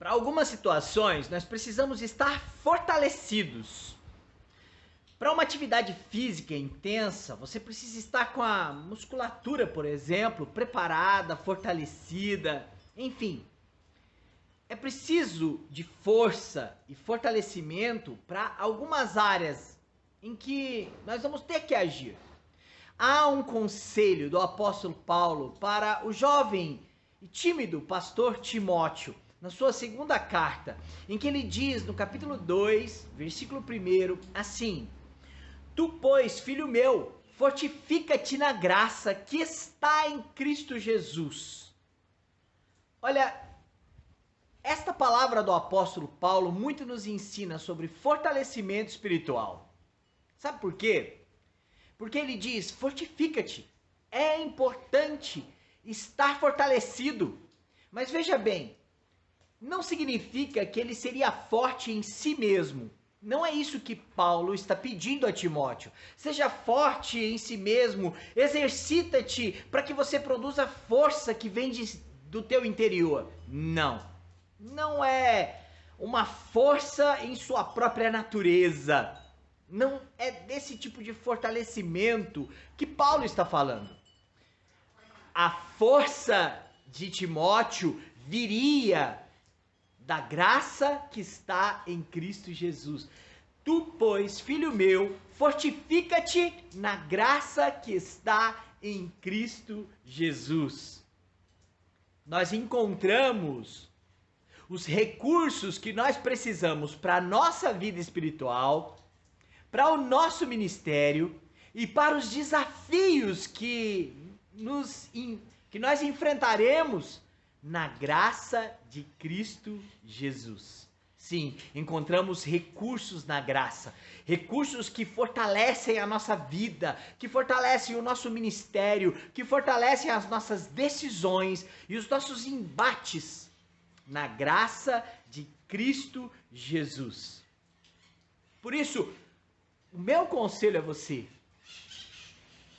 Para algumas situações, nós precisamos estar fortalecidos. Para uma atividade física intensa, você precisa estar com a musculatura, por exemplo, preparada, fortalecida, enfim. É preciso de força e fortalecimento para algumas áreas em que nós vamos ter que agir. Há um conselho do apóstolo Paulo para o jovem e tímido pastor Timóteo, na sua segunda carta, em que ele diz no capítulo 2, versículo 1, assim: Tu, pois, filho meu, fortifica-te na graça que está em Cristo Jesus. Olha, esta palavra do apóstolo Paulo muito nos ensina sobre fortalecimento espiritual. Sabe por quê? Porque ele diz, fortifica-te. É importante estar fortalecido. Mas veja bem, não significa que ele seria forte em si mesmo. Não é isso que Paulo está pedindo a Timóteo. Seja forte em si mesmo, exercita-te para que você produza força que vem do teu interior. Não é uma força em sua própria natureza. Não é desse tipo de fortalecimento que Paulo está falando. A força de Timóteo viria da graça que está em Cristo Jesus. Tu, pois, filho meu, fortifica-te na graça que está em Cristo Jesus. Nós encontramos os recursos que nós precisamos para a nossa vida espiritual, para o nosso ministério e para os desafios que nós enfrentaremos na graça de Cristo Jesus. Sim, encontramos recursos na graça, recursos que fortalecem a nossa vida, que fortalecem o nosso ministério, que fortalecem as nossas decisões e os nossos embates na graça de Cristo Jesus. Por isso, o meu conselho a você: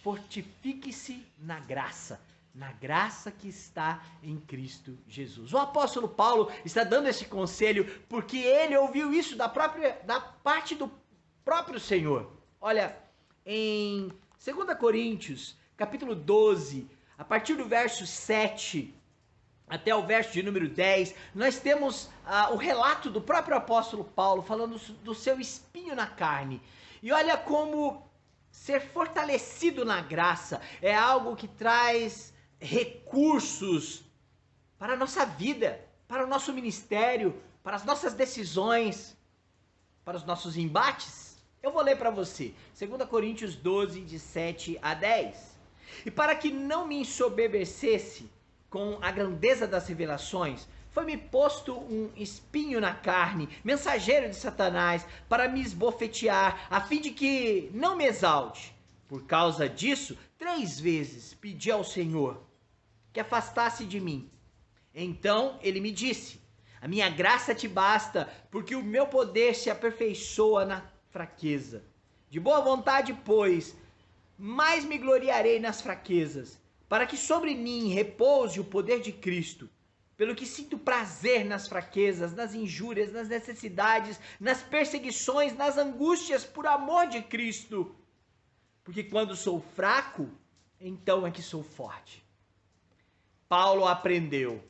fortifique-se na graça que está em Cristo Jesus. O apóstolo Paulo está dando esse conselho porque ele ouviu isso da parte do próprio Senhor. Olha, em 2 Coríntios, capítulo 12, a partir do verso 7 até o verso de número 10, nós temos o relato do próprio apóstolo Paulo falando do seu espinho na carne. E olha como ser fortalecido na graça é algo que traz recursos para a nossa vida, para o nosso ministério, para as nossas decisões, para os nossos embates. Eu vou ler para você, 2 Coríntios 12, de 7 a 10. E para que não me ensoberbecesse com a grandeza das revelações, foi-me posto um espinho na carne, mensageiro de Satanás, para me esbofetear, a fim de que não me exalte. Por causa disso, 3 vezes pedi ao Senhor que afastasse de mim. Então ele me disse: a minha graça te basta, porque o meu poder se aperfeiçoa na fraqueza. De boa vontade, pois, mais me gloriarei nas fraquezas, para que sobre mim repouse o poder de Cristo. Pelo que sinto prazer nas fraquezas, nas injúrias, nas necessidades, nas perseguições, nas angústias, por amor de Cristo. Porque quando sou fraco, então é que sou forte. Paulo aprendeu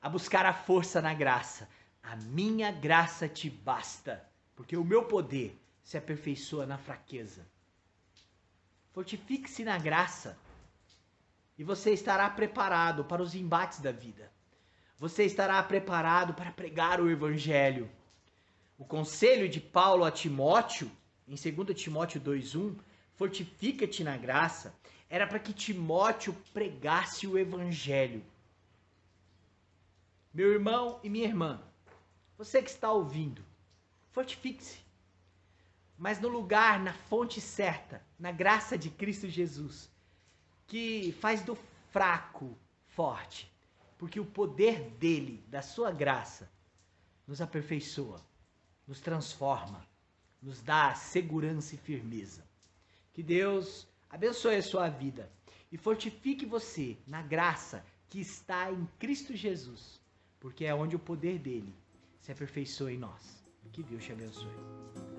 a buscar a força na graça. A minha graça te basta, porque o meu poder se aperfeiçoa na fraqueza. Fortifique-se na graça e você estará preparado para os embates da vida. Você estará preparado para pregar o evangelho. O conselho de Paulo a Timóteo, em 2 Timóteo 2:1, fortifica-te na graça, era para que Timóteo pregasse o evangelho. Meu irmão e minha irmã, você que está ouvindo, fortifique-se, mas no lugar, na fonte certa, na graça de Cristo Jesus, que faz do fraco forte, porque o poder dele, da sua graça, nos aperfeiçoa, nos transforma, nos dá segurança e firmeza. Que Deus abençoe a sua vida e fortifique você na graça que está em Cristo Jesus, porque é onde o poder dele se aperfeiçoe em nós. Que Deus te abençoe.